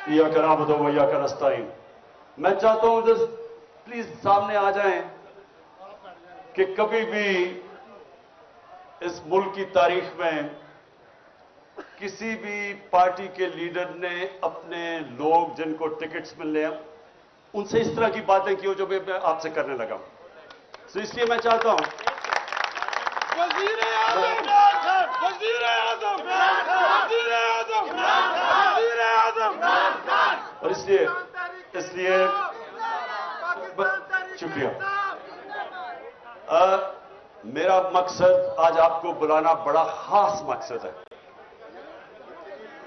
इय्याका नअबुदु व इय्याका नस्तईन। मैं चाहता हूं जस्ट प्लीज सामने आ जाएं कि कभी भी इस मुल्क की तारीख में किसी भी पार्टी के लीडर ने अपने लोग जिनको टिकट्स मिलने हैं उनसे इस तरह की बातें की हो जो मैं आपसे करने लगा। तो इसलिए मैं चाहता हूं और इसलिए शुक्रिया। मेरा मकसद आज आपको बुलाना बड़ा खास मकसद है।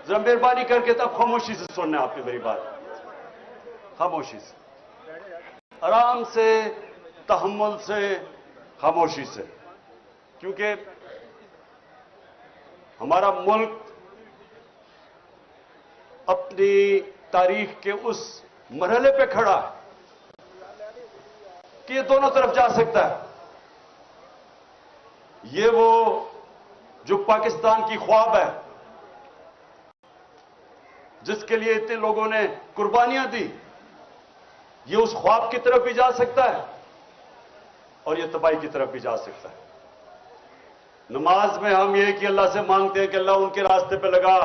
जरा मेहरबानी करके तब खामोशी से सुनना आपने मेरी बात, खामोशी से, आराम से, तहम्मुल से, खामोशी से, क्योंकि हमारा मुल्क अपनी तारीख के उस मरहले पे खड़ा है कि ये दोनों तरफ जा सकता है। ये वो जो पाकिस्तान की ख्वाब है जिसके लिए इतने लोगों ने कुर्बानियां दी, ये उस ख्वाब की तरफ भी जा सकता है और ये तबाही की तरफ भी जा सकता है। नमाज में हम ये कि अल्लाह से मांगते हैं कि अल्लाह उनके रास्ते पे लगा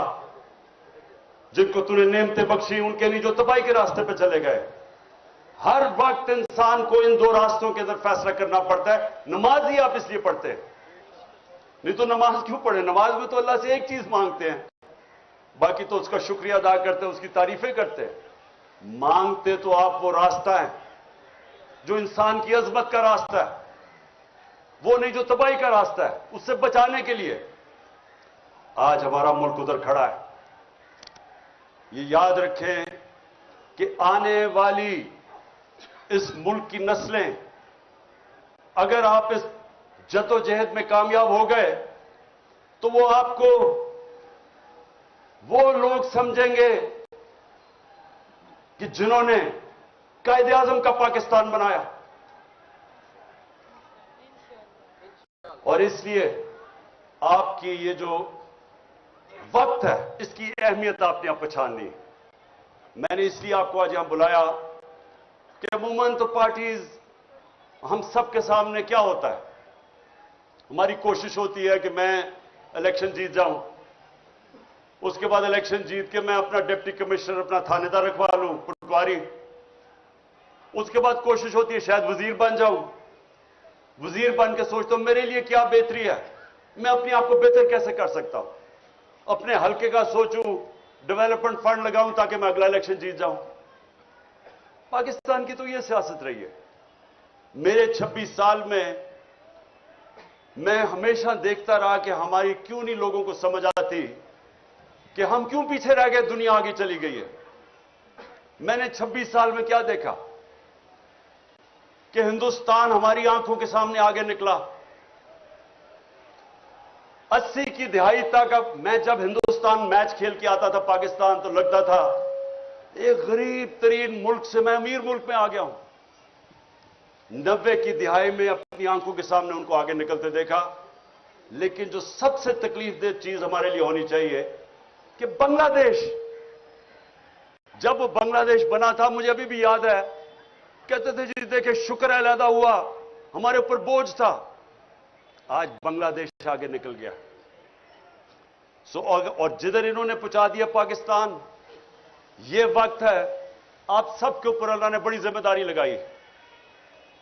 जिनको तूने नेमतें बख्शी, उनके नहीं जो तबाही के रास्ते पे चले गए। हर वक्त इंसान को इन दो रास्तों के अंदर फैसला करना पड़ता है। नमाज ही आप इसलिए पढ़ते हैं, नहीं तो नमाज क्यों पढ़े? नमाज में तो अल्लाह से एक चीज मांगते हैं, बाकी तो उसका शुक्रिया अदा करते हैं, उसकी तारीफें करते हैं। मांगते तो आप वो रास्ता है जो इंसान की अजमत का रास्ता है, वो नहीं जो तबाही का रास्ता है। उससे बचाने के लिए आज हमारा मुल्क उधर खड़ा है। ये याद रखें कि आने वाली इस मुल्क की नस्लें, अगर आप इस जद्दोजहद में कामयाब हो गए तो वो आपको वो लोग समझेंगे कि जिन्होंने कायदे आजम का पाकिस्तान बनाया। और इसलिए आपकी ये जो वक्त है इसकी अहमियत आपने अब पहचाननी है। मैंने इसलिए आपको आज यहां बुलाया कि अमूमन तो पार्टीज, हम सबके सामने क्या होता है, हमारी कोशिश होती है कि मैं इलेक्शन जीत जाऊं, उसके बाद इलेक्शन जीत के मैं अपना डिप्टी कमिश्नर, अपना थानेदार रखवा लूं, पटवारी। उसके बाद कोशिश होती है शायद वजीर बन जाऊं। वजीर बन के सोचता हूं मेरे लिए क्या बेहतरी है, मैं अपने आप को बेहतर कैसे कर सकता हूं, अपने हल्के का सोचूं, डेवलपमेंट फंड लगाऊं ताकि मैं अगला इलेक्शन जीत जाऊं। पाकिस्तान की तो यह सियासत रही है। मेरे 26 साल में मैं हमेशा देखता रहा कि हमारी क्यों नहीं लोगों को समझ आती कि हम क्यों पीछे रह गए, दुनिया आगे चली गई है। मैंने 26 साल में क्या देखा कि हिंदुस्तान हमारी आंखों के सामने आगे निकला। 80 की दहाई तक, अब मैं जब हिंदुस्तान मैच खेल के आता था पाकिस्तान, तो लगता था एक गरीब तरीन मुल्क से मैं अमीर मुल्क में आ गया हूं। 90 की दहाई में अपनी आंखों के सामने उनको आगे निकलते देखा। लेकिन जो सबसे तकलीफ दे चीज हमारे लिए होनी चाहिए कि बांग्लादेश, जब वो बांग्लादेश बना था, मुझे अभी भी याद है, कहते थे जी देखे शुक्र है अलहदा हुआ, हमारे ऊपर बोझ था। आज बांग्लादेश आगे निकल गया। और जिधर इन्होंने पहुंचा दिया पाकिस्तान, ये वक्त है आप सबके ऊपर अल्लाह ने बड़ी जिम्मेदारी लगाई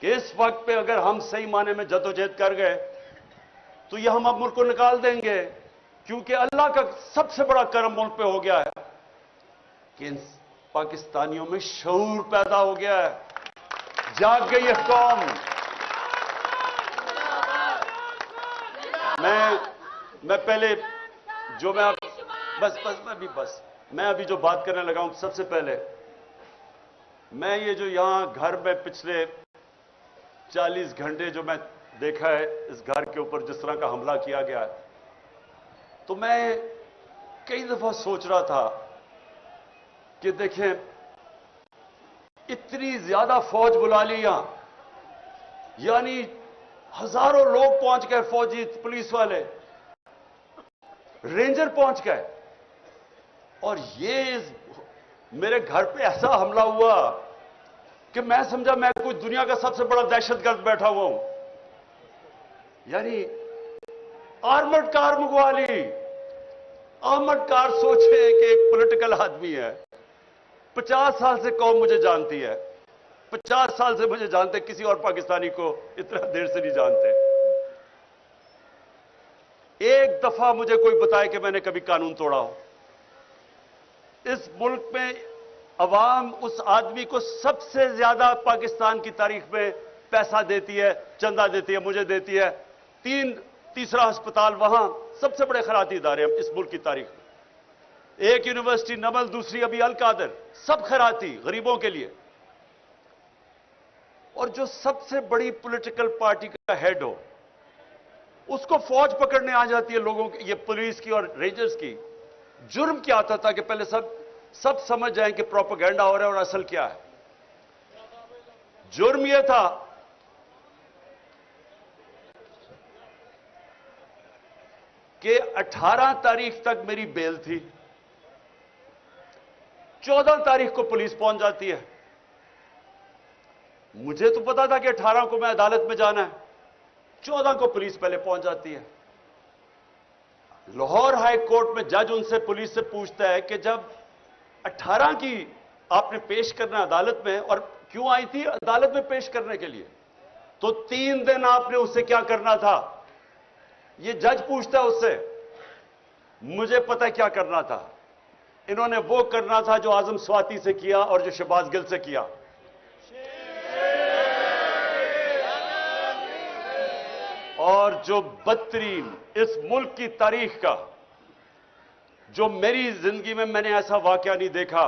कि इस वक्त पे अगर हम सही माने में जद्दोजहद कर गए तो ये हम अब मुल्क को निकाल देंगे। क्योंकि अल्लाह का सबसे बड़ा करम मुल्क पे हो गया है कि इन पाकिस्तानियों में शऊर पैदा हो गया है, जाग गई है कौम। मैं पहले जो मैं मैं अभी जो बात करने लगा हूं, सबसे पहले मैं ये जो यहां घर में पिछले 40 घंटे जो मैं देखा है इस घर के ऊपर जिस तरह का हमला किया गया है, तो मैं कई दफा सोच रहा था कि देखें इतनी ज्यादा फौज बुला ली यहां, यानी हजारों लोग पहुंच गए, फौजी, पुलिस वाले, रेंजर पहुंच गए, और ये میرے گھر پہ ایسا حملہ ہوا کہ میں سمجھا میں کوئی دنیا کا سب سے بڑا دہشت گرد بیٹھا ہوا ہوں. یعنی آرمڈ کار منگوا لی. آرمڈ کار سوچے کہ ایک پولیٹیکل آدمی ہے, 50 سال سے قوم مجھے جانتی ہے, 50 سال سے مجھے جانتے, کسی اور پاکستانی کو اتنا دیر سے نہیں جانتے. ایک دفعہ مجھے کوئی بتائے کہ میں نے کبھی قانون توڑا ہو. اس ملک میں عوام اس آدمی کو سب سے زیادہ پاکستان کی تاریخ میں پیسہ دیتی ہے, چندہ دیتی ہے, مجھے دیتی ہے. تیسرا ہسپتال وہاں, سب سے بڑے خیراتی ادارے ہیں اس ملک کی تاریخ میں. ایک یونیورسٹی نمل, دوسری ابھی القادر, سب خیراتی غریبوں کے لیے. اور جو سب سے بڑی پولیٹیکل پارٹی کا ہیڈ ہو, اس کو فوج پکڑنے آ جاتی ہے لوگوں کی, یہ پولیس کی اور رینجرز کی. جرم کیا آتا تھا کہ پہلے سب سمجھ جائیں کہ پروپیگنڈا ہو رہا ہے اور اصل کیا ہے. جرم یہ تھا کہ 18 تاریخ تک میری بیل تھی, 14 تاریخ کو پولیس پہنچ جاتی ہے. مجھے تو پتا تھا کہ 18 کو میں عدالت میں جانا ہے, 14 کو پولیس پہلے پہنچ جاتی ہے. لاہور ہائی کورٹ میں جج ان سے, پولیس سے پوچھتا ہے کہ جب 18 کی آپ نے پیش کرنا عدالت میں, اور کیوں آئی تھی عدالت میں پیش کرنے کے لیے, تو 3 دن آپ نے اس سے کیا کرنا تھا. یہ جج پوچھتا ہے اس سے. مجھے پتہ کیا کرنا تھا. انہوں نے وہ کرنا تھا جو اعظم سواتی سے کیا اور جو شہباز گل سے کیا. اور جو بدترین اس ملک کی تاریخ کا, جو میری زندگی میں نے ایسا واقعہ نہیں دیکھا,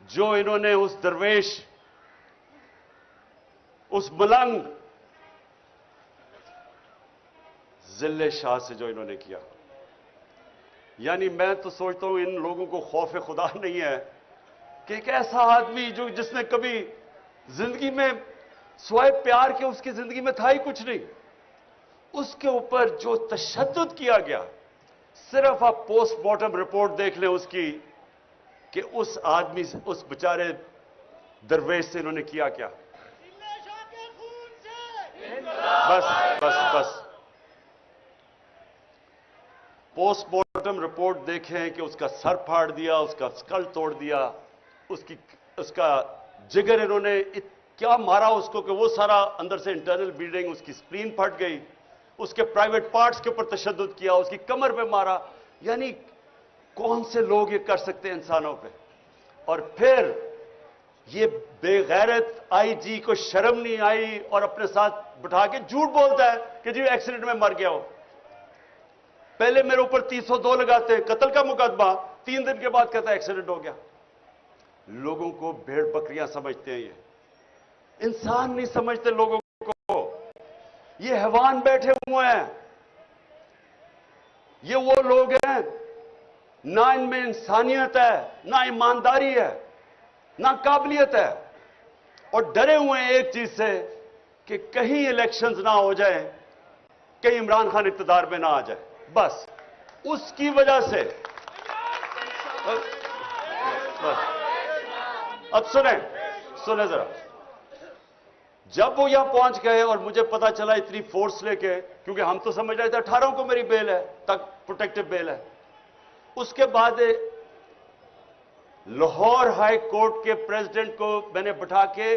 جو انہوں نے اس درویش, اس ملنگ ذل شاہ سے جو انہوں نے کیا. یعنی میں تو سوچتا ہوں ان لوگوں کو خوف خدا نہیں ہے کہ ایک ایسا آدمی جس نے کبھی زندگی میں سوائے پیار کے اس کی زندگی میں تھا ہی کچھ نہیں, اس کے اوپر جو تشدد کیا گیا. صرف آپ پوسٹ مارٹم رپورٹ دیکھ لیں اس کی کہ اس آدمی سے, اس بیچارے درویش سے انہوں نے کیا کیا. بس بس بس پوسٹ مارٹم رپورٹ دیکھیں کہ اس کا سر پھاڑ دیا, اس کا اسکل توڑ دیا, اس کا جگر انہوں نے کیا مارا اس کو کہ وہ سارا اندر سے انٹرنل بلیڈنگ, اس کی سپلین پھٹ گئی, اس کے پرائیویٹ پارٹس کے اوپر تشدد کیا, اس کی کمر پہ مارا. یعنی کون سے لوگ یہ کر سکتے ہیں انسانوں پہ. اور پھر یہ بے غیرت آئی جی کو شرم نہیں آئی اور اپنے ساتھ بٹھا کے جھوٹ بولتا ہے کہ جی ایکسیڈنٹ میں مر گیا ہو. پہلے میرے اوپر 302 لگاتے ہیں, قتل کا مقدمہ, 3 دن کے بعد کہتا ہے ایکسیڈنٹ ہو گیا. لوگوں کو بھیڑ بکریاں سمجھتے ہیں, یہ انسان نہیں سمجھتے لوگوں کو. یہ حیوان بیٹھے ہوئے ہیں. یہ وہ لوگ ہیں نہ ان میں انسانیت ہے, نہ ایمانداری ہے, نہ قابلیت ہے, اور ڈرے ہوئے ہیں ایک چیز سے کہ کہیں الیکشنز نہ ہو جائیں, کہیں عمران خان اقتدار میں نہ آ جائے. بس اس کی وجہ سے. اب سنیں ذرا. جب وہ یہاں پہنچ گئے اور مجھے پتا چلا اتنی فورس لے کے, کیونکہ ہم تو سمجھ رہے تھے 18 کو میری بیل ہے, تک پروٹیکٹیو بیل ہے. اس کے بعد لاہور ہائی کورٹ کے پریزیڈنٹ کو میں نے بٹھا کے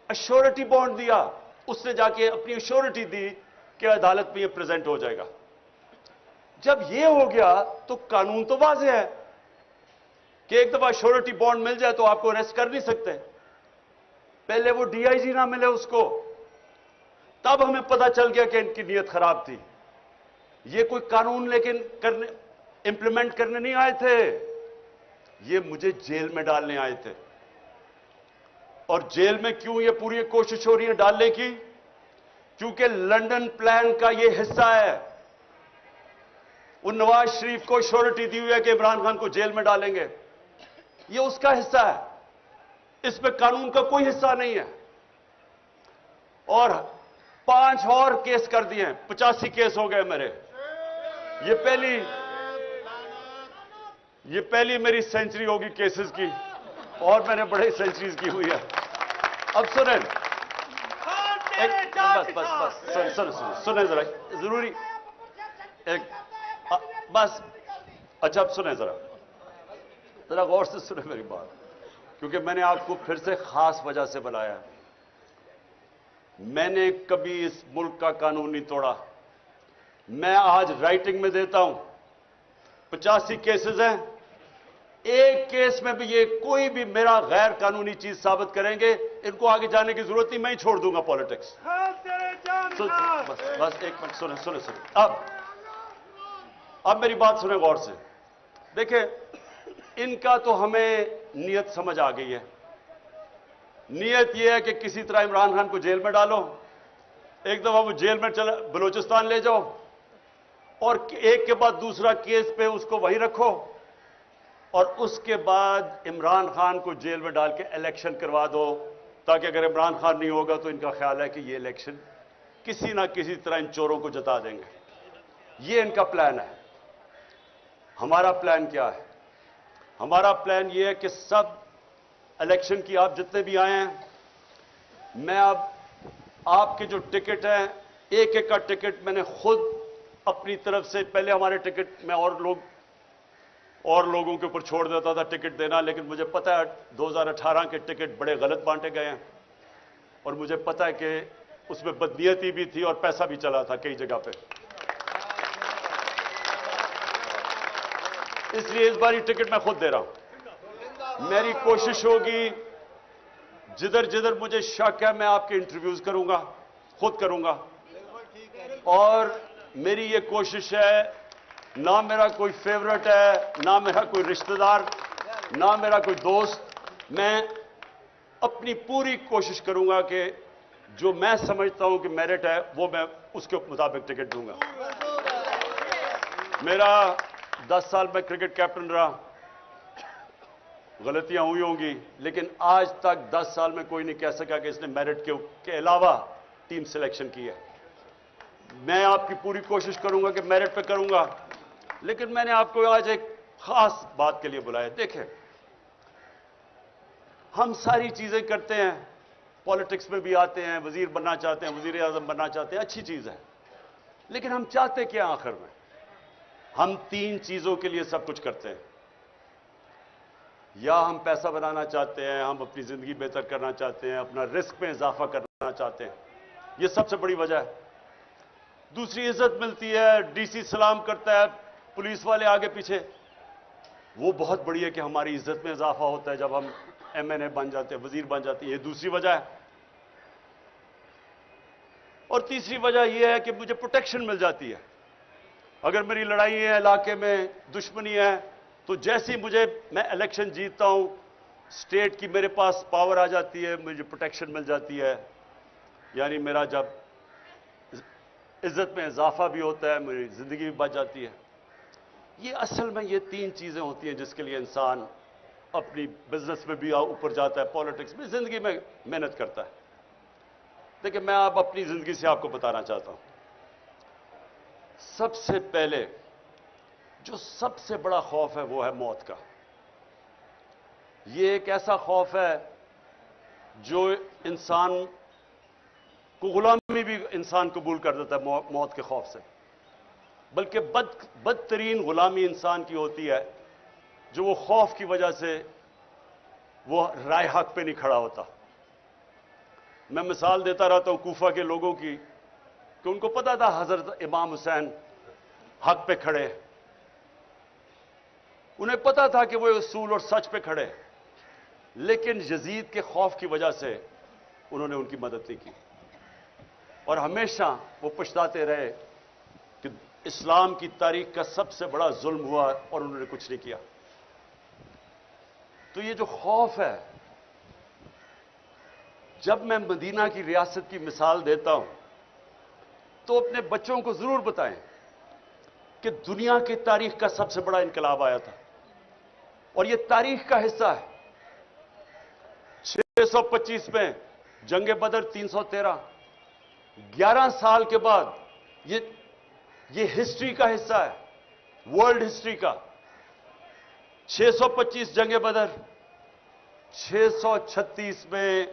ایشورٹی بانڈ دیا. اس نے جا کے اپنی ایشورٹی دی کہ عدالت میں یہ پریزنٹ ہو جائے گا. جب یہ ہو گیا تو قانون تو واضح ہے کہ ایک دفعہ ایشورٹی بانڈ مل جائے تو آپ کو اریسٹ کر نہیں سکتے. پہلے وہ ڈی آئی جی نہ ملے اس کو, تب ہمیں پتا چل گیا کہ ان کی نیت خراب تھی. یہ کوئی قانون لیکن امپلیمنٹ کرنے نہیں آئے تھے, یہ مجھے جیل میں ڈالنے آئے تھے. اور جیل میں کیوں یہ پوری کوشش ہو رہی ہے ڈالنے کی؟ کیونکہ لنڈن پلان کا یہ حصہ ہے. وہ نواز شریف کو ایشورٹی دی ہوئی ہے کہ عمران خان کو جیل میں ڈالیں گے, یہ اس کا حصہ ہے. اس میں قانون کا کوئی حصہ نہیں ہے. اور 5 اور کیس کر دیے ہیں, 85 کیس ہو گئے میرے. یہ یہ پہلی میری سینچری ہوگی کیسز کی، اور میں نے بڑے سینچریز کی ہوئی ہے۔ اب سنیں، سنیں ذرا، ضروری ایک بس، اچھا اب سنیں ذرا غور سے سنیں میری بات، کیونکہ میں نے آپ کو پھر سے خاص وجہ سے بلایا ہے۔ میں نے کبھی اس ملک کا قانون نہیں توڑا۔ میں آج رائٹنگ میں دیتا ہوں، 85 کیسز ہیں، ایک کیس میں بھی یہ کوئی بھی میرا غیر قانونی چیز ثابت کریں گے، ان کو آگے جانے کی ضرورت نہیں، میں ہی چھوڑ دوں گا پالیٹکس۔ بس ایک منٹ سنیں۔ اب میری بات سنیں غور سے۔ دیکھیں، ان کا تو ہمیں نیت سمجھ آ گئی ہے۔ نیت یہ ہے کہ کسی طرح عمران خان کو جیل میں ڈالو، ایک دفعہ وہ جیل میں بلوچستان لے جاؤ، اور ایک کے بعد دوسرا کیس پہ اس کو وہی رکھو، اور اس کے بعد عمران خان کو جیل میں ڈال کے الیکشن کروا دو، تاکہ اگر عمران خان نہیں ہوگا تو ان کا خیال ہے کہ یہ الیکشن کسی نہ کسی طرح ان چوروں کو جتا دیں گے۔ یہ ان کا پلان ہے۔ ہمارا پلان کیا ہے؟ ہمارا پلان یہ ہے کہ سب الیکشن کی آپ جتنے بھی آئے ہیں، میں اب آپ کے جو ٹکٹ ہیں، ایک ایک کا ٹکٹ میں نے خود اپنی طرف سے، پہلے ہمارے ٹکٹ میں اور لوگوں کے اوپر چھوڑ دیتا تھا ٹکٹ دینا، لیکن مجھے پتا ہے 2018 کے ٹکٹ بڑے غلط بانٹے گئے ہیں، اور مجھے پتا ہے کہ اس میں بدنیتی بھی تھی اور پیسہ بھی چلا تھا کئی جگہ پہ۔ اس لیے اس باری ٹکٹ میں خود دے رہا ہوں۔ میری کوشش ہوگی جدھر جدھر مجھے شک ہے میں آپ کے انٹرویوز کروں گا، خود کروں گا، اور میری یہ کوشش ہے، نہ میرا کوئی فیورٹ ہے، نہ میرا کوئی رشتہ دار، نہ میرا کوئی دوست، میں اپنی پوری کوشش کروں گا کہ جو میں سمجھتا ہوں کہ میرٹ ہے وہ میں اس کے مطابق ٹکٹ دوں گا۔ میرا 10 سال میں کرکٹ کیپٹن رہا، غلطیاں ہوئی ہوں گی، لیکن آج تک 10 سال میں کوئی نہیں کہہ سکا کہ اس نے میرٹ کے علاوہ ٹیم سلیکشن کی ہے۔ میں آپ کی پوری کوشش کروں گا کہ میرٹ پہ کروں گا، لیکن میں نے آپ کو آج ایک خاص بات کے لیے بلایا۔ دیکھیں، ہم ساری چیزیں کرتے ہیں، پالیٹکس میں بھی آتے ہیں، وزیر بننا چاہتے ہیں، وزیر اعظم بننا چاہتے ہیں، اچھی چیز ہے، لیکن ہم چاہتے کیا آخر میں؟ ہم 3 چیزوں کے لیے سب کچھ کرتے ہیں، یا ہم پیسہ بنانا چاہتے ہیں، ہم اپنی زندگی بہتر کرنا چاہتے ہیں، اپنا رزق میں اضافہ کرنا چاہتے ہیں، یہ سب سے بڑی وجہ ہے۔ دوسری عزت ملتی ہے، ڈی سی سلام کرتا ہے، پولیس والے آگے پیچھے، وہ بہت بڑی ہے کہ ہماری عزت میں اضافہ ہوتا ہے جب ہم ایم این اے بن جاتے ہیں، وزیر بن جاتے ہیں، یہ دوسری وجہ ہے۔ اور تیسری وجہ یہ ہے کہ مجھے پروٹیکشن مل جاتی ہے۔ اگر میری لڑائی ہے، علاقے میں دشمنی ہے، تو جیسے ہی میں الیکشن جیتتا ہوں، اسٹیٹ کی میرے پاس پاور آ جاتی ہے، مجھے پروٹیکشن مل جاتی ہے، یعنی میرا جب عزت میں اضافہ بھی ہوتا ہے، میری زندگی بھی بچ جاتی ہے۔ یہ اصل میں یہ 3 چیزیں ہوتی ہیں جس کے لیے انسان اپنی بزنس میں بھی اوپر جاتا ہے، پالیٹکس میں، زندگی میں محنت کرتا ہے۔ دیکھیں، میں اب اپنی زندگی سے آپ کو بتانا چاہتا ہوں، سب سے پہلے جو سب سے بڑا خوف ہے وہ ہے موت کا۔ یہ ایک ایسا خوف ہے جو انسان کو غلامی بھی انسان قبول کر دیتا ہے موت کے خوف سے، بلکہ بدترین غلامی انسان کی ہوتی ہے جو وہ خوف کی وجہ سے وہ رائے حق پہ نہیں کھڑا ہوتا۔ میں مثال دیتا رہتا ہوں کوفہ کے لوگوں کی، کہ ان کو پتا تھا حضرت امام حسین حق پہ کھڑے، انہیں پتا تھا کہ وہ اصول اور سچ پہ کھڑے، لیکن یزید کے خوف کی وجہ سے انہوں نے ان کی مدد نہیں کی، اور ہمیشہ وہ پچھتاتے رہے کہ اسلام کی تاریخ کا سب سے بڑا ظلم ہوا اور انہوں نے کچھ نہیں کیا۔ تو یہ جو خوف ہے، جب میں مدینہ کی ریاست کی مثال دیتا ہوں تو اپنے بچوں کو ضرور بتائیں کہ دنیا کی تاریخ کا سب سے بڑا انقلاب آیا تھا، اور یہ تاریخ کا حصہ ہے۔ 625 میں جنگ بدر، 313، 11 سال کے بعد یہ ہسٹری کا حصہ ہے، ورلڈ ہسٹری کا۔ 625 जंगे बदर, 636 में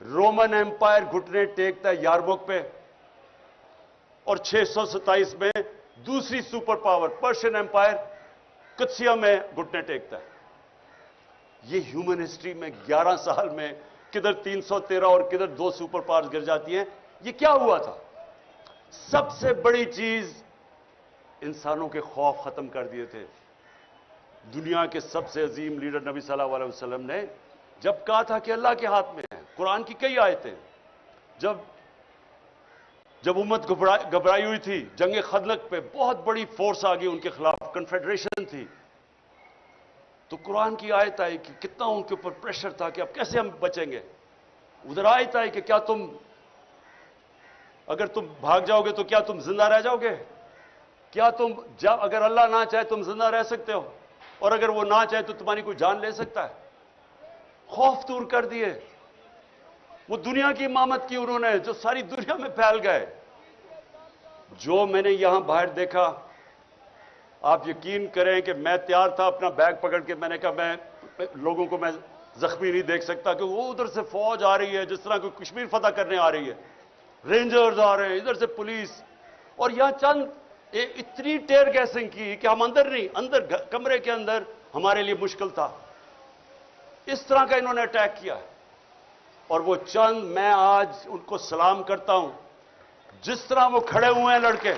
रोमन एम्पायर घुटने टेकता है यारमुख पे, और 627 में दूसरी सुपर पावर पर्शियन एम्पायर कुत्सिया में घुटने टेकता है। ये ह्यूमन हिस्ट्री में 11 साल में किधर 313 और किधर 2 सुपर पावर्स गिर जाती हैं। ये क्या हुआ था? सबसे बड़ी चीज, इंसानों के खौफ खत्म कर दिए थे। दुनिया के सबसे अजीम लीडर नबी सल्लल्लाहु अलैहि वसल्लम ने जब कहा था कि अल्लाह के हाथ में है, कुरान की कई आयतें, जब उम्मत घबराई हुई थी, जंगे खंदक पे बहुत बड़ी फोर्स आ गई उनके खिलाफ, कन्फेडरेशन थी, तो कुरान की आयत आई कि कितना उनके ऊपर प्रेशर था कि अब कैसे हम बचेंगे। उधर आयत आई कि क्या अगर तुम भाग जाओगे तो क्या तुम जिंदा रह जाओगे? क्या अगर अल्लाह ना चाहे तुम जिंदा रह सकते हो, और अगर वो ना चाहे तो तुम्हारी कोई जान ले सकता है? खौफ दूर कर दिए। वो दुनिया की इमामत की उन्होंने, जो सारी दुनिया में फैल गए। जो मैंने यहां बाहर देखा, आप यकीन करें कि मैं तैयार था अपना बैग पकड़ के, मैंने कहा मैं लोगों को मैं जख्मी नहीं देख सकता, कि वो उधर से फौज आ रही है जिस तरह कोई कश्मीर फतह करने आ रही है, रेंजर्स आ रहे हैं, इधर से पुलिस, और यहां चंद इतनी टेयर गैसिंग की कि हम अंदर कमरे के अंदर हमारे लिए मुश्किल था। इस तरह का इन्होंने अटैक किया। और वो चंद, मैं आज उनको सलाम करता हूं, जिस तरह वो खड़े हुए हैं लड़के।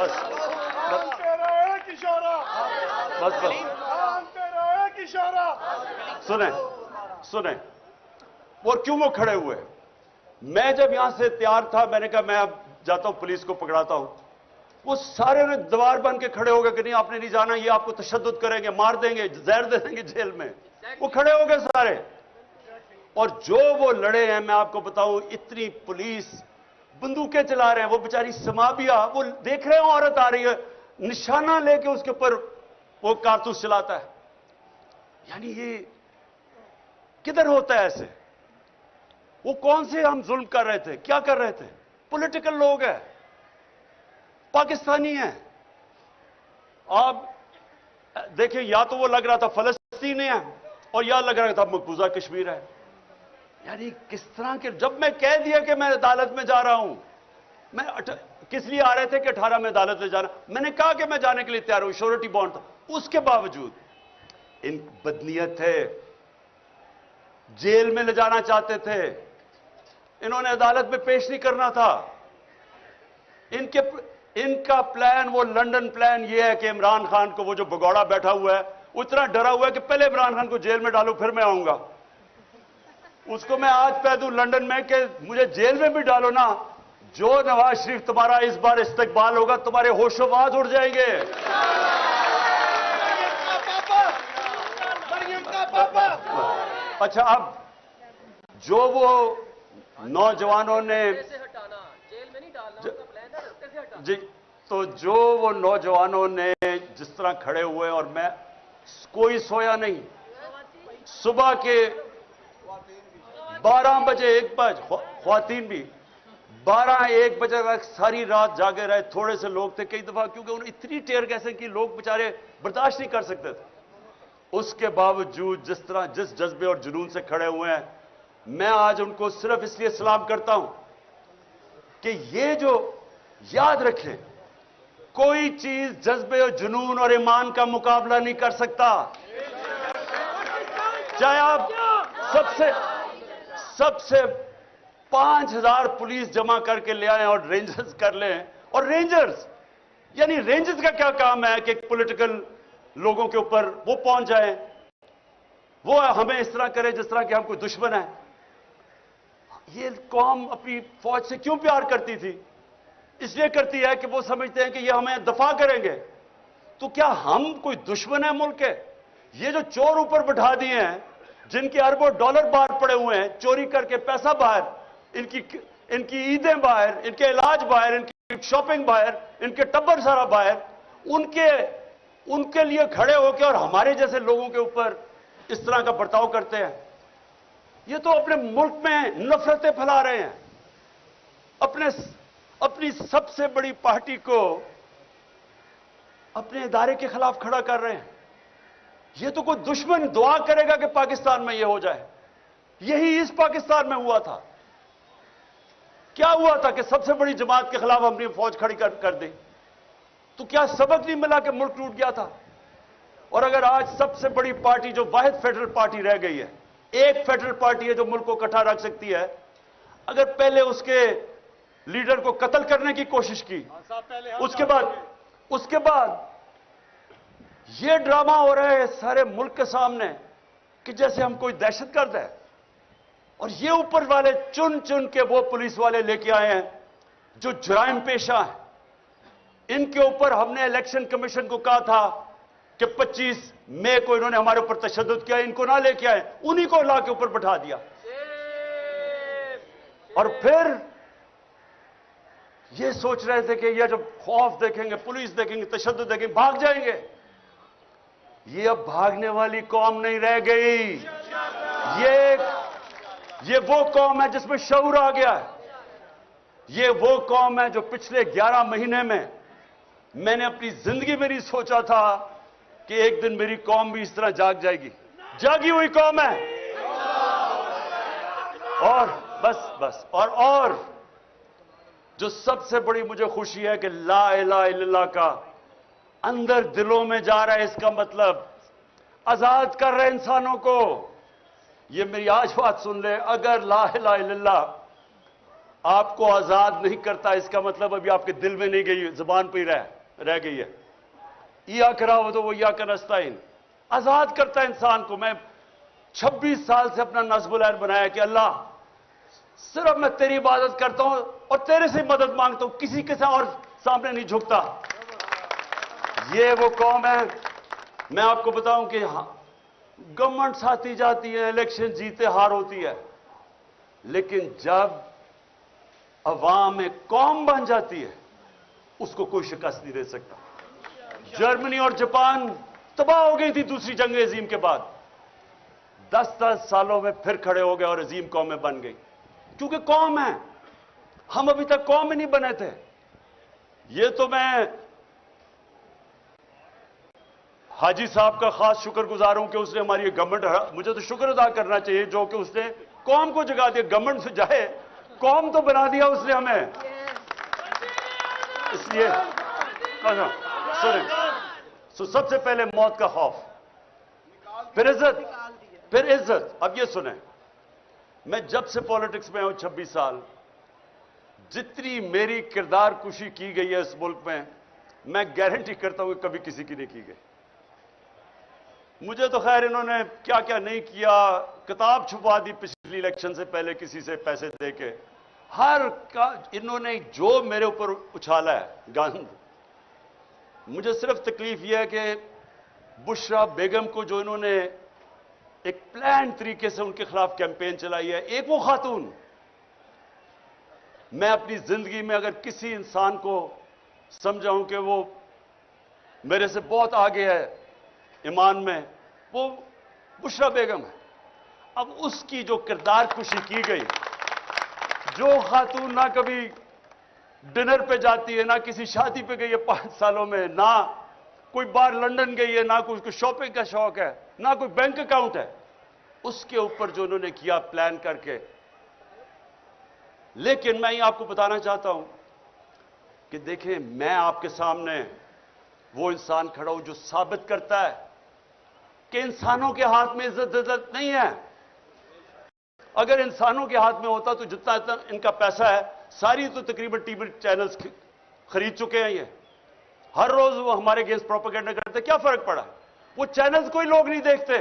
बस सुने वो क्यों वो खड़े हुए? मैं जब यहां से तैयार था, मैंने कहा मैं अब जाता हूं, पुलिस को पकड़ाता हूं। वो सारे ने दीवार बन के खड़े हो गए कि नहीं आपने नहीं जाना, ये आपको तशद्दुद करेंगे, मार देंगे, जहर दे देंगे जेल में। वो खड़े हो गए सारे। और जो वो लड़े हैं, मैं आपको बताऊं, इतनी पुलिस बंदूकें चला रहे हैं। वो बेचारी समाबिया, वो देख रहे हैं औरत आ रही है, निशाना लेके उसके ऊपर वो कारतूस चलाता है। यानी ये किधर होता है ऐसे? वो कौन से हम जुल्म कर रहे थे, क्या कर रहे थे? पॉलिटिकल लोग हैं, पाकिस्तानी हैं। आप देखिए, या तो वो लग रहा था फलस्तीन है, और या लग रहा था मकबूजा कश्मीर है। यानी किस तरह के, जब मैं कह दिया कि मैं अदालत में जा रहा हूं, मैं किस लिए आ रहे थे कि 18 में अदालत में जाना, मैंने कहा कि मैं जाने के लिए तैयार हूं, श्योरिटी बॉन्ड था, उसके बावजूद इन बदनीयत थे, जेल में ले जाना चाहते थे, इन्होंने अदालत में पेश नहीं करना था। इनका प्लान, वो लंदन प्लान ये है कि इमरान खान को, वो जो भगौड़ा बैठा हुआ है, उतना डरा हुआ है कि पहले इमरान खान को जेल में डालू फिर मैं आऊंगा। उसको मैं आज कह दूं लंदन में कि मुझे जेल में भी डालो ना, जो नवाज शरीफ तुम्हारा इस बार इस्तकबाल होगा, तुम्हारे होशोबाज उड़ जाएंगे। अच्छा, अब जो वो नौजवानों ने जेल में नहीं डालना उनका प्लान है, रस्ते से हटाना। जी, तो जो वो नौजवानों ने जिस तरह खड़े हुए, और मैं कोई सोया नहीं, सुबह के 12 बजे 1 बजे, ख्वातीन भी 12-1 बजे तक सारी रात जागे रहे। थोड़े से लोग थे कई दफा, क्योंकि उन्हें इतनी टेयर गैसें कि लोग बेचारे बर्दाश्त नहीं कर सकते थे। उसके बावजूद जिस तरह, जिस जज्बे और जुनून से खड़े हुए हैं, मैं आज उनको सिर्फ इसलिए सलाम करता हूं कि ये जो याद रखें, कोई चीज जज्बे और जुनून और ईमान का मुकाबला नहीं कर सकता। चाहे आप सबसे 5000 पुलिस जमा करके ले आए और रेंजर्स कर लें, और रेंजर्स का क्या काम है कि पॉलिटिकल लोगों के ऊपर वो पहुंच जाए, वो हमें इस तरह करे जिस तरह कि हम कोई दुश्मन है। ये कौम अपनी फौज से क्यों प्यार करती थी? इसलिए करती है कि वो समझते हैं कि ये हमें दफा करेंगे। तो क्या हम कोई दुश्मन है मुल्क के? ये जो चोर ऊपर बैठा दिए हैं, जिनके अरबों डॉलर बाहर पड़े हुए हैं, चोरी करके पैसा बाहर, इनकी ईदें बाहर, इनके इलाज बाहर, इनकी शॉपिंग बाहर, इनके टब्बर सारा बाहर, उनके लिए खड़े होकर और हमारे जैसे लोगों के ऊपर इस तरह का बर्ताव करते हैं। ये तो अपने मुल्क में नफरतें फैला रहे हैं। अपनी सबसे बड़ी पार्टी को अपने इदारे के खिलाफ खड़ा कर रहे हैं। ये तो कोई दुश्मन दुआ करेगा कि पाकिस्तान में ये हो जाए। यही इस पाकिस्तान में हुआ था। क्या हुआ था कि सबसे बड़ी जमात के खिलाफ हमने फौज खड़ी कर दी। तो क्या सबक नहीं मिला कि मुल्क टूट गया था? और अगर आज सबसे बड़ी पार्टी जो वाहिद फेडरल पार्टी रह गई है, एक फेडरल पार्टी है जो मुल्क को इकट्ठा रख सकती है, अगर पहले उसके लीडर को कत्ल करने की कोशिश की, उसके बाद ये ड्रामा हो रहा है सारे मुल्क के सामने कि जैसे हम कोई दहशतगर्द है, और ये ऊपर वाले चुन चुन के वो पुलिस वाले लेके आए हैं जो जुराइम पेशा है। इनके ऊपर हमने इलेक्शन कमीशन को कहा था कि 25 मई को इन्होंने हमारे ऊपर तशद्दुद किया, इनको ना लेके आए, उन्हीं को ला के ऊपर बैठा दिया। और फिर ये सोच रहे थे कि ये जब खौफ देखेंगे, पुलिस देखेंगे, तशद्दुद देखेंगे, भाग जाएंगे। ये अब भागने वाली कौम नहीं रह गई। ये वो कौम है जिसमें शऊर आ गया है। ये वो कौम है जो पिछले 11 महीने में मैंने अपनी जिंदगी में नहीं सोचा था कि एक दिन मेरी कौम भी इस तरह जाग जाएगी। जागी हुई कौम है। और बस और जो सबसे बड़ी मुझे खुशी है कि ला इलाहा इल्लल्लाह का अंदर दिलों में जा रहा है। इसका मतलब आजाद कर रहे इंसानों को। ये मेरी आज बात सुन ले, अगर ला इलाहा इल्लल्लाह आपको आजाद नहीं करता, इसका मतलब अभी आपके दिल में नहीं गई, जुबान पे ही रह गई है। या करा हो तो वो या का नस्ताइन आजाद करता है इंसान को। मैं 26 साल से अपना नस्बुल ऐन बनाया कि अल्लाह सिर्फ मैं तेरी इबादत करता हूं और तेरे से मदद मांगता हूं, किसी के साथ और सामने नहीं झुकता। ये वो कौम है। मैं आपको बताऊं कि गवर्नमेंट आती जाती है, इलेक्शन जीते हार होती है, लेकिन जब अवाम एक कौम बन जाती है उसको कोई शिकस्त नहीं दे सकता। जर्मनी और जापान तबाह हो गई थी दूसरी जंग अजीम के बाद, 10-10 सालों में फिर खड़े हो गए और अजीम कौमें बन गई, क्योंकि कौम है। हम अभी तक कौम ही नहीं बने थे। ये तो मैं हाजी साहब का खास शुक्रगुजार हूं कि उसने हमारी गवर्नमेंट, मुझे तो शुक्र अदा करना चाहिए जो कि उसने कौम को जगा दिया। गवर्नमेंट से जाए, कौम तो बना दिया उसने हमें। इसलिए सबसे पहले मौत का खौफ, फिर इज्जत। अब ये सुने, मैं जब से पॉलिटिक्स में हूं 26 साल, जितनी मेरी किरदार कुशी की गई है इस मुल्क में, मैं गारंटी करता हूं कि कभी किसी की नहीं की गई। मुझे तो खैर इन्होंने क्या क्या नहीं किया, किताब छुपा दी पिछली इलेक्शन से पहले किसी से पैसे देके, हर का इन्होंने जो मेरे ऊपर उछाला है गंद। मुझे सिर्फ तकलीफ यह है कि बुशरा बेगम को जो इन्होंने एक प्लान तरीके से उनके खिलाफ कैंपेन चलाई है, एक वो खातून, मैं अपनी जिंदगी में अगर किसी इंसान को समझाऊं कि वो मेरे से बहुत आगे है ईमान में, वो बुशरा बेगम है। अब उसकी जो किरदार कुशी की गई, जो खातून ना कभी डिनर पे जाती है, ना किसी शादी पे गई है 5 सालों में, ना कोई बार लंदन गई है, ना कोई शॉपिंग का शौक है, ना कोई बैंक अकाउंट है, उसके ऊपर जो उन्होंने किया प्लान करके। लेकिन मैं ये आपको बताना चाहता हूं कि देखें, मैं आपके सामने वो इंसान खड़ा हूं जो साबित करता है कि इंसानों के हाथ में इज्जत नहीं है। अगर इंसानों के हाथ में होता तो जितना इनका पैसा है, सारी तो तकरीबन टीवी चैनल्स खरीद चुके हैं। ये हर रोज वो हमारे अगेंस्ट प्रोपेगेंडा करते, क्या फर्क पड़ा? वो चैनल्स कोई लोग नहीं देखते।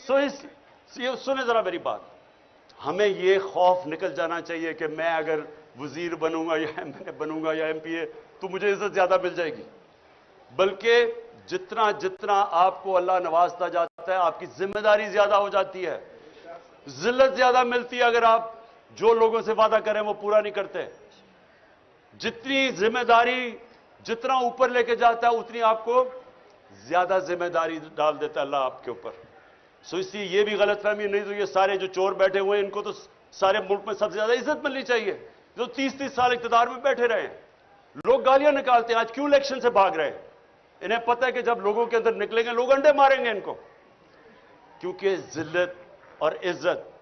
सुने जरा मेरी बात, हमें ये खौफ निकल जाना चाहिए कि मैं अगर वजीर बनूंगा या एमएलए बनूंगा या एमपीए तो मुझे इज्जत ज्यादा मिल जाएगी। बल्कि जितना जितना आपको अल्लाह नवाजता जाता है, आपकी जिम्मेदारी ज्यादा हो जाती है, जिल्लत ज्यादा मिलती है अगर आप जो लोगों से वादा करें वो पूरा नहीं करते। जितनी जिम्मेदारी जितना ऊपर लेके जाता है, उतनी आपको ज्यादा जिम्मेदारी डाल देता है अल्लाह आपके ऊपर। सो इसलिए ये भी गलतफहमी नहीं, तो ये सारे जो चोर बैठे हुए हैं, इनको तो सारे मुल्क में सबसे ज्यादा इज्जत मिलनी चाहिए, जो 30-30 साल इक़्तिदार में बैठे रहे हैं। लोग गालियां निकालते हैं, आज क्यों इलेक्शन से भाग रहे हैं? इन्हें पता है कि जब लोगों के अंदर निकलेंगे लोग अंडे मारेंगे इनको, क्योंकि जिल्लत और इज्जत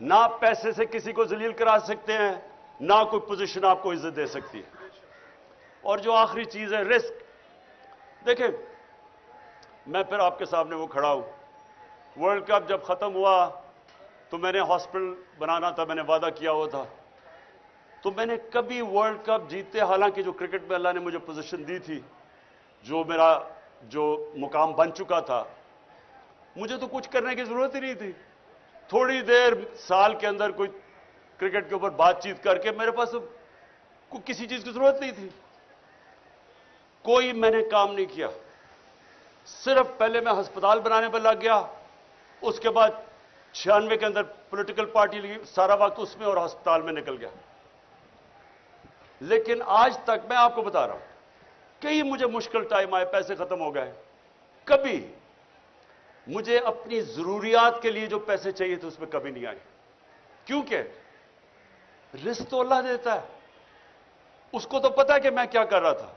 ना पैसे से किसी को जलील करा सकते हैं, ना कोई पोजीशन आपको इज्जत दे सकती है। और जो आखिरी चीज है रिस्क, देखें मैं फिर आपके सामने वो खड़ा हूं, वर्ल्ड कप जब खत्म हुआ तो मैंने हॉस्पिटल बनाना था, मैंने वादा किया हुआ था, तो मैंने कभी वर्ल्ड कप जीते, हालांकि जो क्रिकेट में अल्लाह ने मुझे पोजीशन दी थी, जो मेरा जो मुकाम बन चुका था, मुझे तो कुछ करने की जरूरत ही नहीं थी। थोड़ी देर साल के अंदर कोई क्रिकेट के ऊपर बातचीत करके मेरे पास कोई किसी चीज की जरूरत नहीं थी, कोई मैंने काम नहीं किया। सिर्फ पहले मैं अस्पताल बनाने पर लग गया, उसके बाद 96 के अंदर पॉलिटिकल पार्टी लगी, सारा वक्त उसमें और अस्पताल में निकल गया। लेकिन आज तक मैं आपको बता रहा हूं, कई मुझे मुश्किल टाइम आए, पैसे खत्म हो गए, कभी मुझे अपनी जरूरियात के लिए जो पैसे चाहिए थे उसमें कभी नहीं आए, क्योंकि रिस्क तो अल्लाह देता है, उसको तो पता है कि मैं क्या कर रहा था।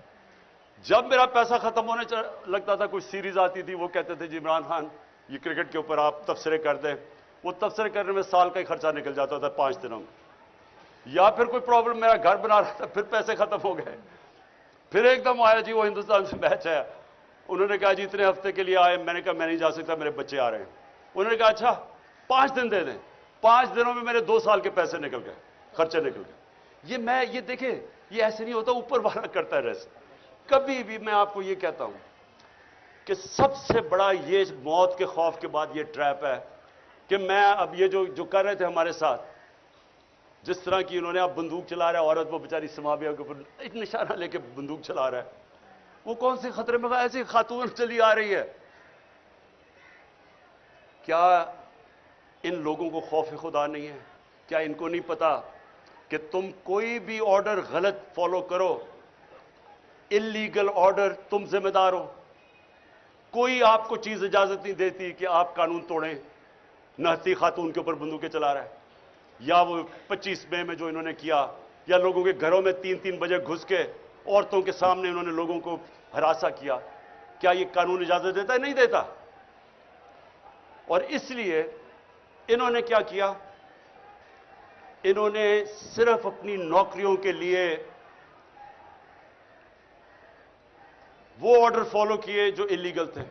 जब मेरा पैसा खत्म होने लगता था, कोई सीरीज आती थी, वो कहते थे जी इमरान खान ये क्रिकेट के ऊपर आप तबसरे कर दें, वो तबसरे करने में साल का ही खर्चा निकल जाता था 5 दिनों में। या फिर कोई प्रॉब्लम, मेरा घर बना रहा था, फिर पैसे खत्म हो गए, फिर एकदम आया जी वो हिंदुस्तान से मैच है, उन्होंने कहा जी इतने हफ्ते के लिए आए, मैंने कहा मैं नहीं जा सकता, मेरे बच्चे आ रहे हैं। उन्होंने कहा अच्छा 5 दिन दे दें, 5 दिनों में मेरे 2 साल के पैसे निकल गए, खर्चे निकल गए। ये देखें, ये ऐसे नहीं होता, ऊपर वाला करता है रेस्ट। कभी भी मैं आपको ये कहता हूं कि सबसे बड़ा ये मौत के खौफ के बाद ये ट्रैप है कि मैं अब ये जो कर रहे थे हमारे साथ, जिस तरह की उन्होंने अब बंदूक चला रहा है, औरत वो बेचारी समाविया के ऊपर एक निशाना लेके बंदूक चला रहा है, वो कौन से खतरे में, ऐसी खातून चली आ रही है। क्या इन लोगों को खौफ खुदा नहीं है? क्या इनको नहीं पता कि तुम कोई भी ऑर्डर गलत फॉलो करो, इलीगल ऑर्डर, तुम जिम्मेदार हो। कोई आपको चीज इजाजत नहीं देती कि आप कानून तोड़ें। नहती खातून के ऊपर बंदूकें चला रहा है, या वो 25 मई में जो इन्होंने किया, या लोगों के घरों में 3-3 बजे घुस के औरतों के सामने इन्होंने लोगों को हरासा किया। क्या ये कानून इजाजत देता है? नहीं देता। और इसलिए इन्होंने क्या किया, इन्होंने सिर्फ अपनी नौकरियों के लिए वो ऑर्डर फॉलो किए जो इलीगल थे।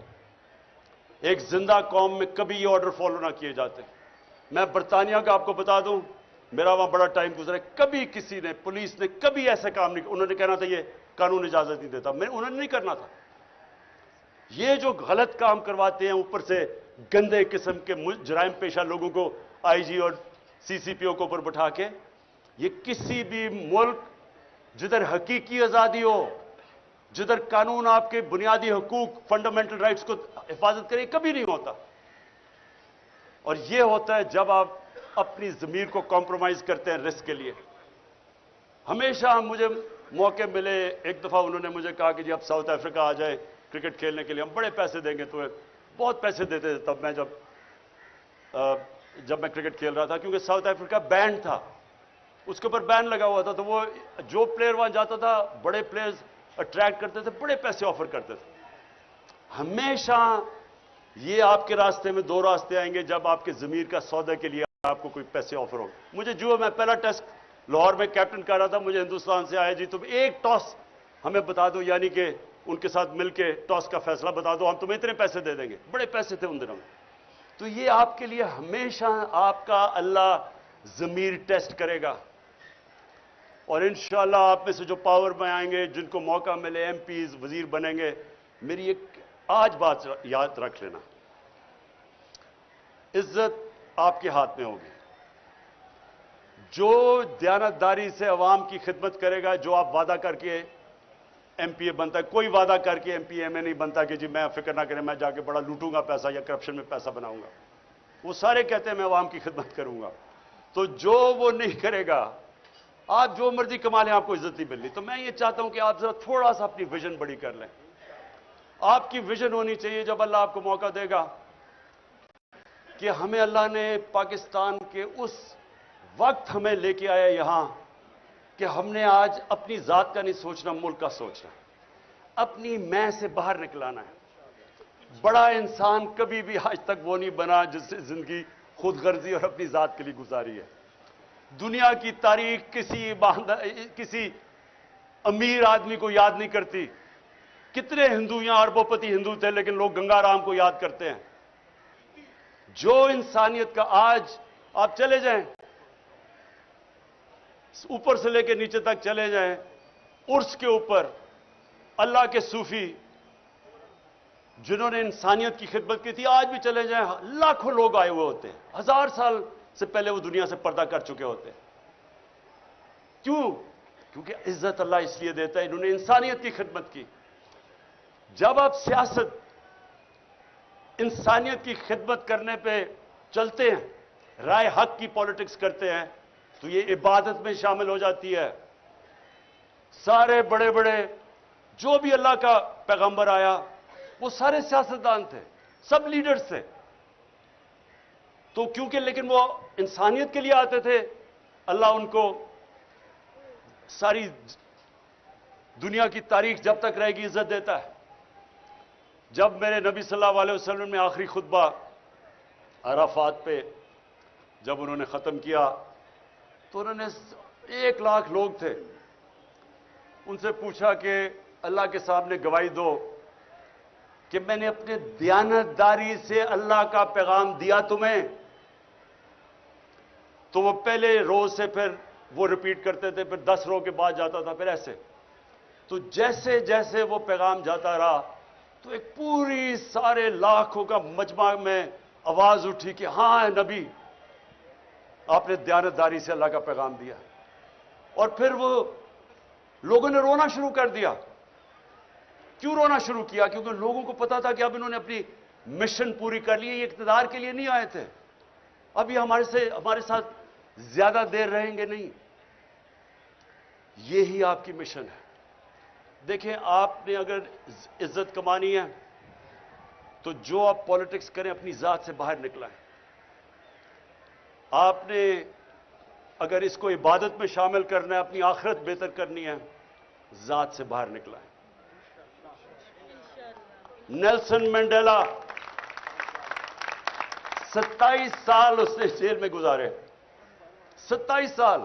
एक जिंदा कौम में कभी ये ऑर्डर फॉलो ना किए जाते। मैं बरतानिया का आपको बता दूं, मेरा वहां बड़ा टाइम गुजरा, कभी किसी ने, पुलिस ने कभी ऐसा काम नहीं, उन्होंने कहना था ये कानून इजाजत नहीं देता, उन्होंने नहीं करना था। ये जो गलत काम करवाते हैं, ऊपर से गंदे किस्म के जराइम पेशा लोगों को आईजी और सीसीपीओ के ऊपर बैठा के, ये किसी भी मुल्क जिधर हकीकी आजादी हो, जिधर कानून आपके बुनियादी हकूक, फंडामेंटल राइट्स को हिफाजत करे, कभी नहीं होता। और यह होता है जब आप अपनी जमीर को कॉम्प्रोमाइज करते हैं रिस्क के लिए। हमेशा मुझे मौके मिले, एक दफा उन्होंने मुझे कहा कि जी आप साउथ अफ्रीका आ जाए क्रिकेट खेलने के लिए, हम बड़े पैसे देंगे तुम्हें। बहुत पैसे देते थे तब मैं जब मैं क्रिकेट खेल रहा था, क्योंकि साउथ अफ्रीका बैन था, उसके ऊपर बैन लगा हुआ था, तो वो जो प्लेयर वहां जाता था, बड़े प्लेयर्स अट्रैक्ट करते थे, बड़े पैसे ऑफर करते थे। हमेशा ये आपके रास्ते में 2 रास्ते आएंगे जब आपके जमीर का सौदे के लिए आपको कोई पैसे ऑफर हो। मुझे जो, मैं पहला टेस्ट लाहौर में कैप्टन कर रहा था, मुझे हिंदुस्तान से आया जी तुम एक टॉस हमें बता दो, यानी कि उनके साथ मिलके टॉस का फैसला बता दो, हम तुम्हें इतने पैसे दे देंगे। बड़े पैसे थे उन दिनों में। तो ये आपके लिए हमेशा आपका अल्लाह जमीर टेस्ट करेगा। और इंशाअल्लाह आप में से जो पावर में आएंगे, जिनको मौका मिले, एमपीज, वजीर बनेंगे, मेरी एक आज बात याद रख लेना, इज्जत आपके हाथ में होगी। जो दयानतदारी से अवाम की खिदमत करेगा, जो आप वादा करके एमपीए बनता है, कोई वादा करके एमपीएमए नहीं बनता कि जी मैं फिक्र ना करें मैं जाके बड़ा लूटूंगा पैसा या करप्शन में पैसा बनाऊंगा। वो सारे कहते हैं मैं अवाम की खिदमत करूंगा। तो जो वो नहीं करेगा, आप जो मर्जी कमा लें, आपको इज्जत नहीं मिलनी। तो मैं ये चाहता हूं कि आप जरा थोड़ा सा अपनी विजन बड़ी कर लें। आपकी विजन होनी चाहिए, जब अल्लाह आपको मौका देगा कि हमें अल्लाह ने पाकिस्तान के उस वक्त हमें लेके आया यहां کہ ہم نے آج اپنی ذات کا نہیں سوچنا، ملک کا سوچنا، اپنی میں سے باہر نکلانا ہے۔ بڑا انسان کبھی بھی آج تک وہ نہیں بنا جس نے زندگی خود غرضی اور اپنی ذات کے لیے گزاری ہے۔ دنیا کی تاریخ کسی امیر آدمی کو یاد نہیں کرتی۔ کتنے ہندو یہاں اربوں پتی ہندو تھے، لیکن لوگ گنگا رام کو یاد کرتے ہیں۔ جو انسانیت کا آج آپ چلے جائیں، اوپر سے لے کے نیچے تک چلے جائیں، عرس کے اوپر اللہ کے صوفی جنہوں نے انسانیت کی خدمت کی تھی، آج بھی چلے جائیں لاکھوں لوگ آئے ہوئے ہوتے ہیں، 1000 سال سے پہلے وہ دنیا سے پردہ کر چکے ہوتے ہیں۔ کیوں؟ کیونکہ عزت اللہ اس لیے دیتا ہے انہوں نے انسانیت کی خدمت کی۔ جب آپ سیاست انسانیت کی خدمت کرنے پہ چلتے ہیں، رائے حق کی پالیٹکس کرتے ہیں، تو یہ عبادت میں شامل ہو جاتی ہے۔ سارے بڑے بڑے جو بھی اللہ کا پیغمبر آیا وہ سارے سیاستدان تھے، سب لیڈرز تھے۔ تو کیونکہ لیکن وہ انسانیت کے لیے آتے تھے، اللہ ان کو ساری دنیا کی تاریخ جب تک رہے گی عزت دیتا ہے۔ جب میرے نبی صلی اللہ علیہ وسلم نے آخری خطبہ عرفات پہ جب انہوں نے ختم کیا تو انہوں نے 1 لاکھ لوگ تھے، ان سے پوچھا کہ اللہ کے سامنے گواہی دو کہ میں نے اپنے دیانتداری سے اللہ کا پیغام دیا تمہیں۔ تو وہ پہلے روز سے پھر وہ ریپیٹ کرتے تھے، پھر 10 روز کے بعد جاتا تھا، پھر ایسے۔ تو جیسے جیسے وہ پیغام جاتا رہا تو ایک پوری سارے لاکھوں کا مجمع میں آواز اٹھی کہ ہاں نبی، آپ نے دیانتداری سے اللہ کا پیغام دیا۔ اور پھر وہ لوگوں نے رونا شروع کر دیا۔ کیوں رونا شروع کیا؟ کیونکہ لوگوں کو پتا تھا کہ اب انہوں نے اپنی مشن پوری کر لی ہے، یہ اقتدار کے لیے نہیں آئے تھے، اب یہ ہمارے ساتھ زیادہ دیر رہیں گے نہیں۔ یہی آپ کی مشن ہے۔ دیکھیں، آپ نے اگر عزت کمانی ہے تو جو آپ پالیٹکس کریں اپنی ذات سے باہر نکلائیں۔ آپ نے اگر اس کو عبادت میں شامل کرنا ہے، اپنی آخرت بہتر کرنی ہے، ذات سے باہر نکلائیں۔ نیلسن منڈیلا 27 سال اس نے جیل میں گزارے، 27 سال،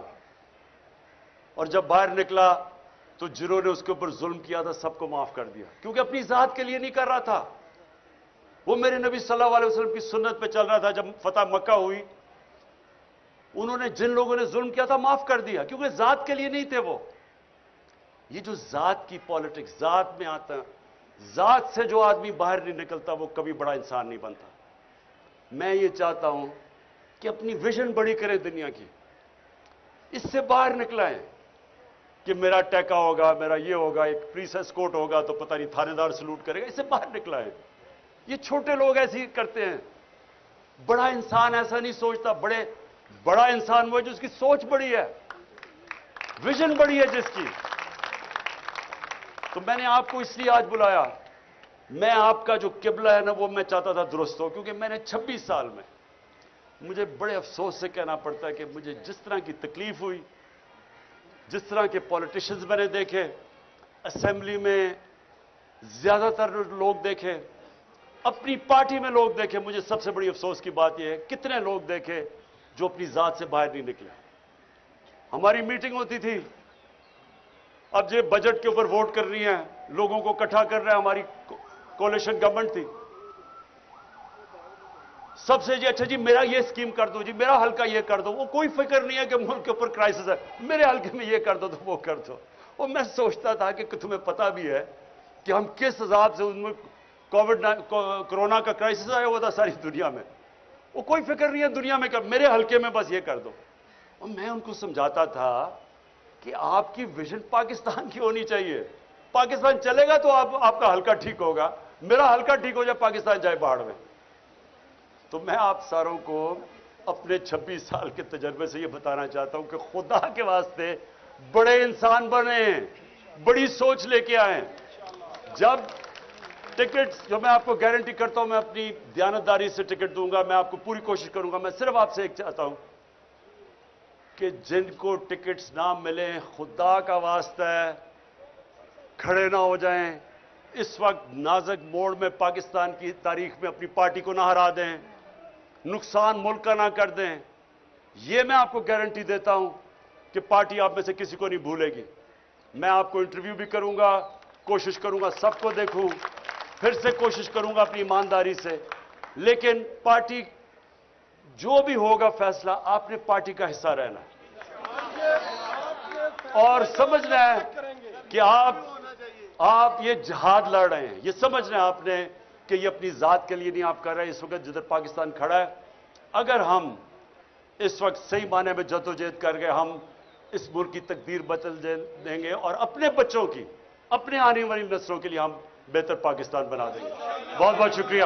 اور جب باہر نکلا تو جنہوں نے اس کے اوپر ظلم کیا تھا سب کو معاف کر دیا، کیونکہ اپنی ذات کے لیے نہیں کر رہا تھا، وہ میرے نبی صلی اللہ علیہ وسلم کی سنت پہ چل رہا تھا۔ جب فتح مکہ ہوئی، انہوں نے جن لوگوں نے ظلم کیا تھا معاف کر دیا، کیونکہ ذات کے لیے نہیں تھے وہ۔ یہ جو ذات کی پالیٹکس، ذات میں آتا ہے، ذات سے جو آدمی باہر نہیں نکلتا وہ کبھی بڑا انسان نہیں بنتا۔ میں یہ چاہتا ہوں کہ اپنی ویژن بڑی کریں دنیا کی، اس سے باہر نکلائیں کہ میرا ٹیکا ہوگا، میرا یہ ہوگا، ایک پریس اسکورٹ ہوگا تو پتہ نہیں تھانے دار سلوٹ کرے گا، اس سے باہر نکلائیں۔ یہ چھوٹے لوگ ایسے ہی کرتے ہیں، بڑا انسان ایسا نہیں سوچتا۔ بڑا انسان وہ ہے جس کی سوچ بڑی ہے، ویژن بڑی ہے جس کی۔ تو میں نے آپ کو اس لیے آج بلایا، میں آپ کا جو قبلہ ہے نا وہ میں چاہتا تھا درست ہو، کیونکہ میں نے 26 سال میں مجھے بڑے افسوس سے کہنا پڑتا ہے کہ مجھے جس طرح کی تکلیف ہوئی، جس طرح کے پولیٹیشنز میں نے دیکھے، اسمبلی میں زیادہ تر لوگ دیکھے، اپنی پارٹی میں لوگ دیکھے، مجھے سب سے بڑی افسوس کی بات یہ ہے کتنے لوگ دیکھے جو اپنی ذات سے باہر نہیں نکلے۔ ہماری میٹنگ ہوتی تھی، اب یہ بجٹ کے اوپر ووٹ کر رہی ہیں، لوگوں کو اکٹھا کر رہے ہیں، ہماری کولیشن گورنمنٹ تھی، سب سے جی اچھا جی میرا یہ اسکیم کر دو، جی میرا حلقہ یہ کر دو۔ وہ کوئی فکر نہیں ہے کہ ملک کے اوپر کرائسس ہے، میرے حلقے میں یہ کر دو تو وہ کر دو۔ اور میں سوچتا تھا کہ تمہیں پتا بھی ہے کہ ہم کس حساب سے ان میں کورونا کا کرائسس آیا ہوا تھا ساری دنیا میں، وہ کوئی فکر نہیں ہے دنیا میں کہ میرے حلقے میں بس یہ کر دو۔ اور میں ان کو سمجھاتا تھا کہ آپ کی ویژن پاکستان کی ہونی چاہیے، پاکستان چلے گا تو آپ کا حلقہ ٹھیک ہوگا، میرا حلقہ ٹھیک ہو جائے پاکستان جائے باڑ میں۔ تو میں آپ ساروں کو اپنے 26 سال کے تجربے سے یہ بتانا چاہتا ہوں کہ خدا کے واسطے بڑے انسان بنیں، بڑی سوچ لے کے آئیں۔ جب ٹکٹ جو میں آپ کو گارنٹی کرتا ہوں، میں اپنی دیانتداری سے ٹکٹ دوں گا، میں آپ کو پوری کوشش کروں گا، میں صرف آپ سے ایک چاہتا ہوں کہ جن کو ٹکٹس نہ ملیں خدا کا واسطہ ہے کھڑے نہ ہو جائیں، اس وقت نازک موڑ میں پاکستان کی تاریخ میں اپنی پارٹی کو نہ ہرا دیں، نقصان ملک کا نہ کر دیں۔ یہ میں آپ کو گارنٹی دیتا ہوں کہ پارٹی آپ میں سے کسی کو نہیں بھولے گی۔ میں آپ کو انٹرویو بھی کروں گا، کوشش کروں گا سب کو دیکھوں، پھر سے کوشش کروں گا اپنی ایمانداری سے، لیکن پارٹی جو بھی ہوگا فیصلہ آپ نے پارٹی کا حصہ رہنا ہے اور سمجھنا ہے کہ آپ یہ جہاد لڑ رہے ہیں، یہ سمجھنا ہے آپ نے کہ یہ اپنی ذات کے لیے نہیں آپ کر رہے ہیں۔ اس وقت جدھر پاکستان کھڑا ہے، اگر ہم اس وقت صحیح معنی میں جدوجہد کر گئے، ہم اس ملک کی تقدیر بدل دیں گے اور اپنے بچوں کی، اپنے آنے والی نسلوں کے لیے ہم بہتر پاکستان بنا دیں گے۔ بہت بہت شکریہ۔